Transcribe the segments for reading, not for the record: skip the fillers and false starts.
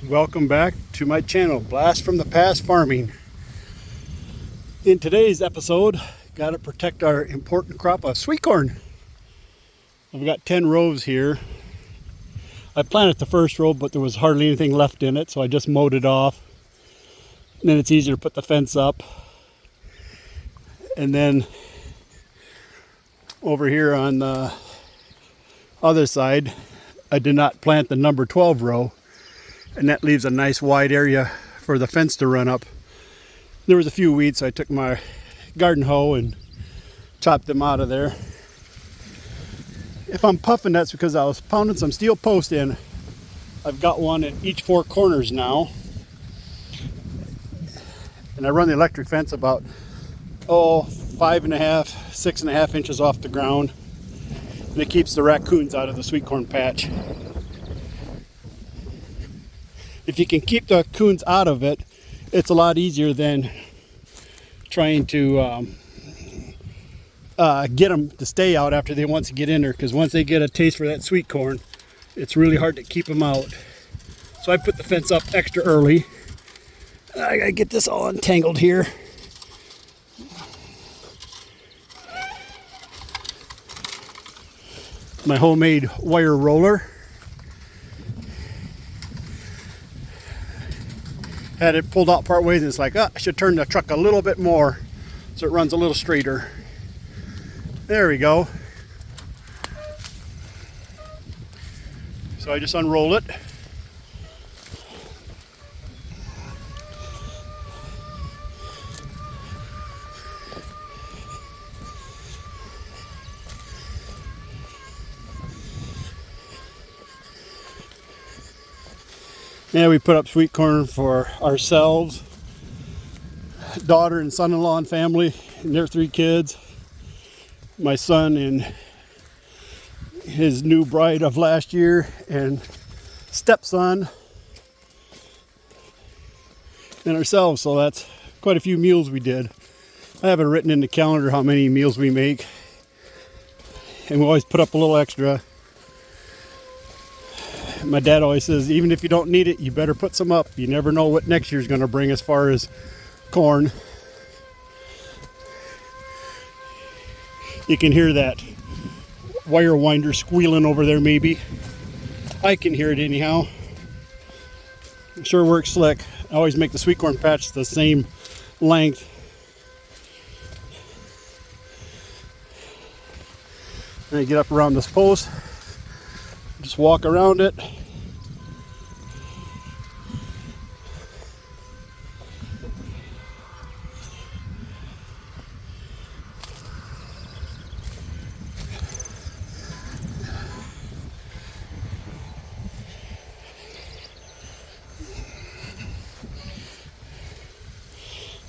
Welcome back to my channel, Blast from the Past Farming. In today's episode, got to protect our important crop of sweet corn. I've got 10 rows here. I planted the first row, but there was hardly anything left in it, so I just mowed it off. And then it's easier to put the fence up. And then over here on the other side, I did not plant the number 12 row, and that leaves a nice wide area for the fence to run up. There was a few weeds, so I took my garden hoe and chopped them out of there. If I'm puffing, that's because I was pounding some steel post in. I've got one in each four corners now. And I run the electric fence about 5.5, 6.5 inches off the ground. And it keeps the raccoons out of the sweet corn patch. If you can keep the coons out of it, it's a lot easier than trying to get them to stay out after they once get in there, because once they get a taste for that sweet corn, it's really hard to keep them out. So I put the fence up extra early. I gotta get this all untangled here. My homemade wire roller. Had it pulled out part ways, and it's like, I should turn the truck a little bit more so it runs a little straighter. There we go. So I just unroll it. Yeah, we put up sweet corn for ourselves, daughter and son-in-law and family and their 3 kids, my son and his new bride of last year, and stepson, and ourselves. So that's quite a few meals we did. I have it written in the calendar how many meals we make, and we always put up a little extra. My dad always says, even if you don't need it, you better put some up. You never know what next year's going to bring as far as corn. You can hear that wire winder squealing over there maybe. I can hear it anyhow. It sure works slick. I always make the sweet corn patch the same length. And I get up around this post. Just walk around it.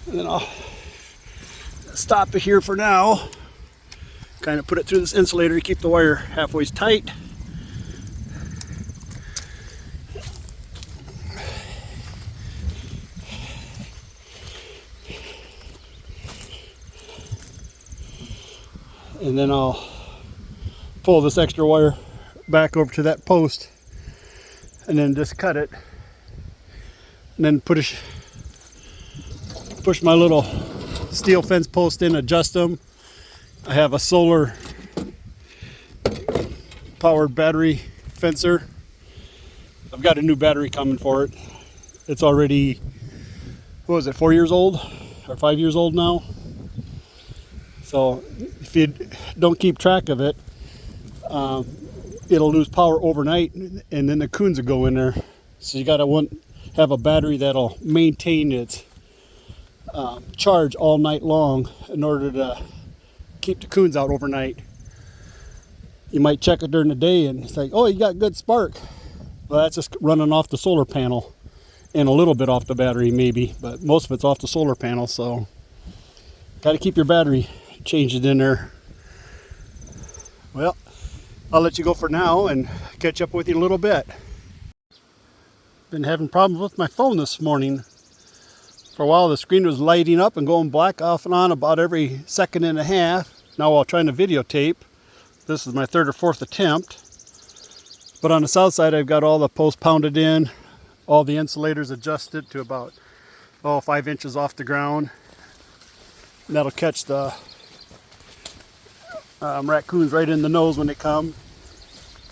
And then I'll stop it here for now. Kind of put it through this insulator to keep the wire halfway tight. And then I'll pull this extra wire back over to that post and then just cut it, and then push my little steel fence post in, adjust them. I have a solar powered battery fencer. I've got a new battery coming for it. It's already, what was it, 4 years old or 5 years old now? So if you don't keep track of it, it'll lose power overnight, and then the coons will go in there. So you gotta have a battery that'll maintain its charge all night long in order to keep the coons out overnight. You might check it during the day and it's like, oh, you got good spark. Well, that's just running off the solar panel and a little bit off the battery maybe, but most of it's off the solar panel. So got to keep your battery changed in there. Well, I'll let you go for now and catch up with you in a little bit. Been having problems with my phone this morning. For a while the screen was lighting up and going black off and on about every second and a half. Now while trying to videotape, this is my 3rd or 4th attempt. But on the south side I've got all the posts pounded in, all the insulators adjusted to about 5 inches off the ground. And that'll catch the raccoons right in the nose when they come.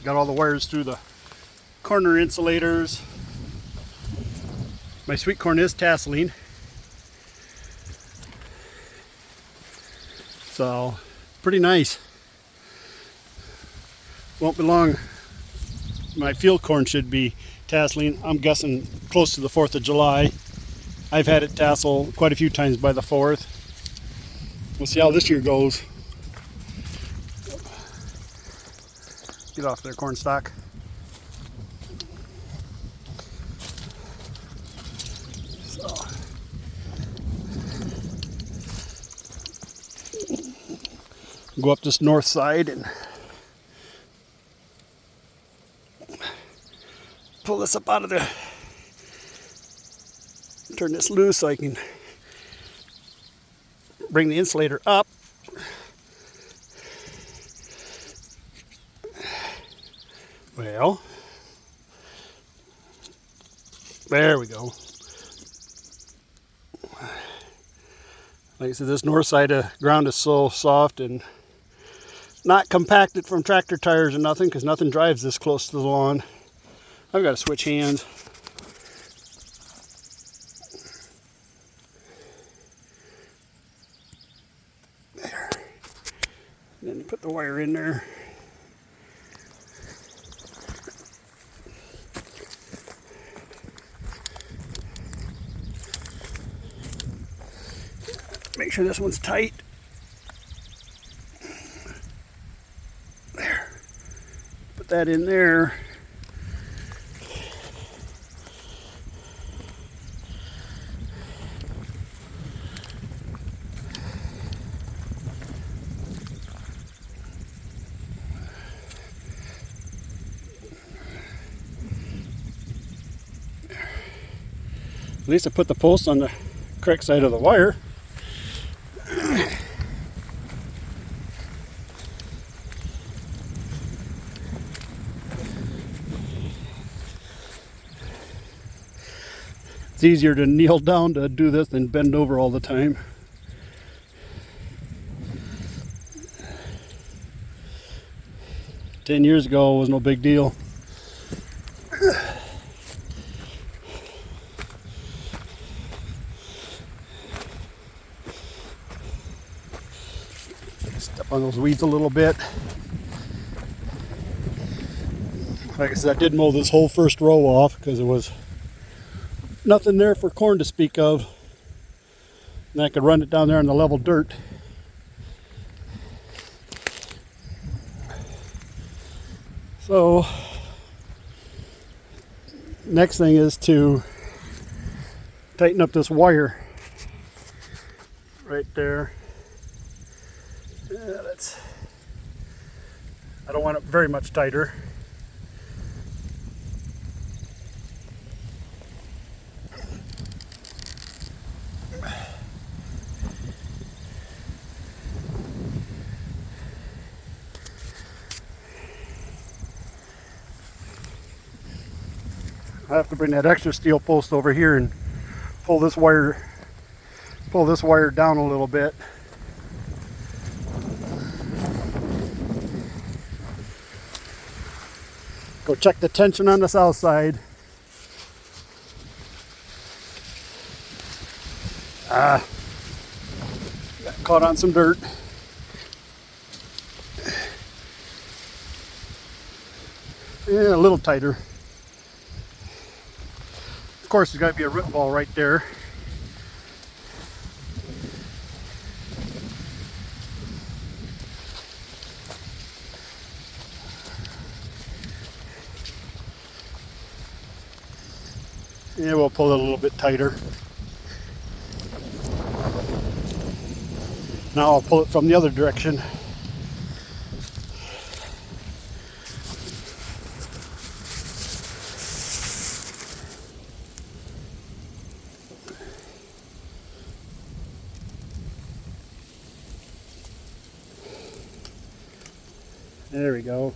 Got all the wires through the corner insulators. My sweet corn is tasseling, so pretty nice. Won't be long. My field corn should be tasseling. I'm guessing close to the 4th of July. I've had it tassel quite a few times by the 4th. We'll see how this year goes. Get off there, corn stalk. So, go up this north side and pull this up out of there. Turn this loose so I can bring the insulator up. Well, there we go. Like I said, this north side of ground is so soft and not compacted from tractor tires or nothing, because nothing drives this close to the lawn. I've got to switch hands. There. Then put the wire in there. Make sure this one's tight. There. Put that in there. At least I put the post on the correct side of the wire. It's easier to kneel down to do this than bend over all the time. Ten years ago it was no big deal. Step on those weeds a little bit. Like I said, I did mow this whole first row off because there was nothing there for corn to speak of. And I could run it down there on the level dirt. So, next thing is to tighten up this wire right there. Yeah, I don't want it very much tighter. I have to bring that extra steel post over here and pull this wire down a little bit. Go check the tension on the south side. Got caught on some dirt. Yeah, a little tighter. Of course, there's got to be a root ball right there. Yeah, we'll pull it a little bit tighter. Now I'll pull it from the other direction. There we go.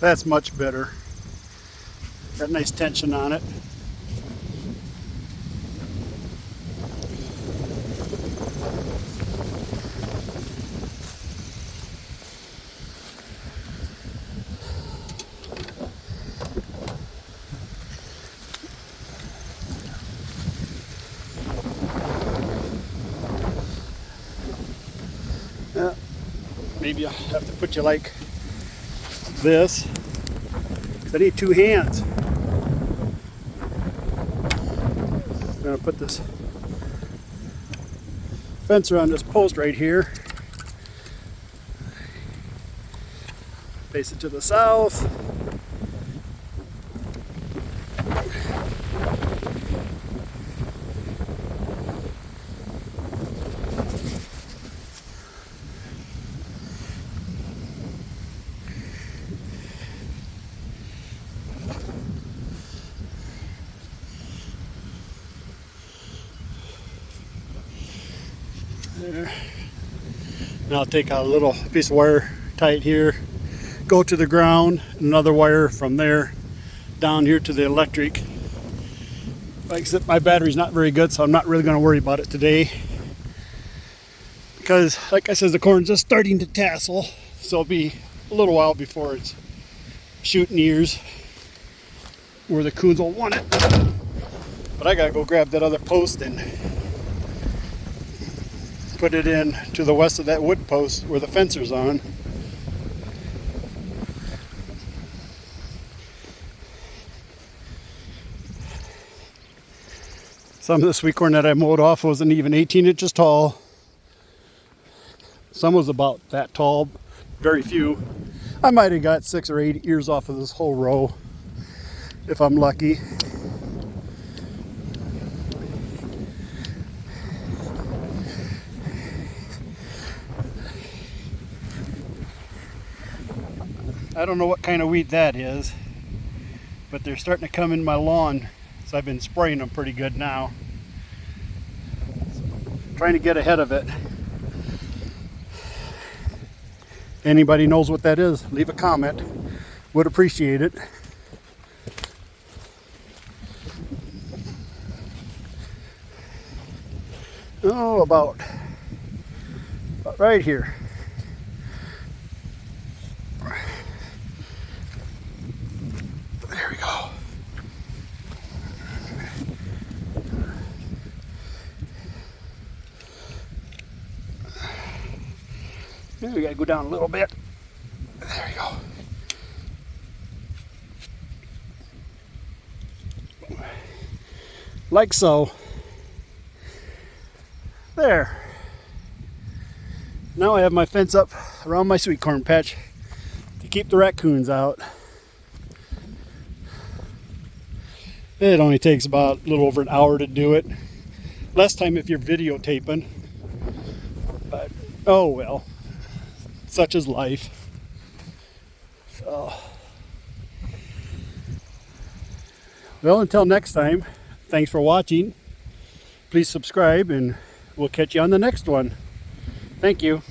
That's much better. Got nice tension on it. Yeah, maybe I'll have to put you like this. I need two hands. I'm gonna put this fence around this post right here. Face it to the south. There. Now I'll take a little piece of wire, tie it here, go to the ground, another wire from there down here to the electric. Like I said, my battery's not very good, so I'm not really going to worry about it today. Because, like I said, the corn's just starting to tassel, so it'll be a little while before it's shooting ears where the coons will want it. But I gotta go grab that other post and put it in to the west of that wood post where the fencer's on. Some of the sweet corn that I mowed off wasn't even 18 inches tall. Some was about that tall, very few. I might have got 6 or 8 ears off of this whole row, if I'm lucky. I don't know what kind of weed that is, but they're starting to come in my lawn, so I've been spraying them pretty good now. So, trying to get ahead of it. Anybody knows what that is, leave a comment. Would appreciate it. Oh, about right here. There we go. Now we gotta go down a little bit. There we go. Like so. There. Now I have my fence up around my sweet corn patch to keep the raccoons out. It only takes about a little over an hour to do it. Less time if you're videotaping. But oh well. Such is life. So, well, until next time, thanks for watching. Please subscribe and we'll catch you on the next one. Thank you.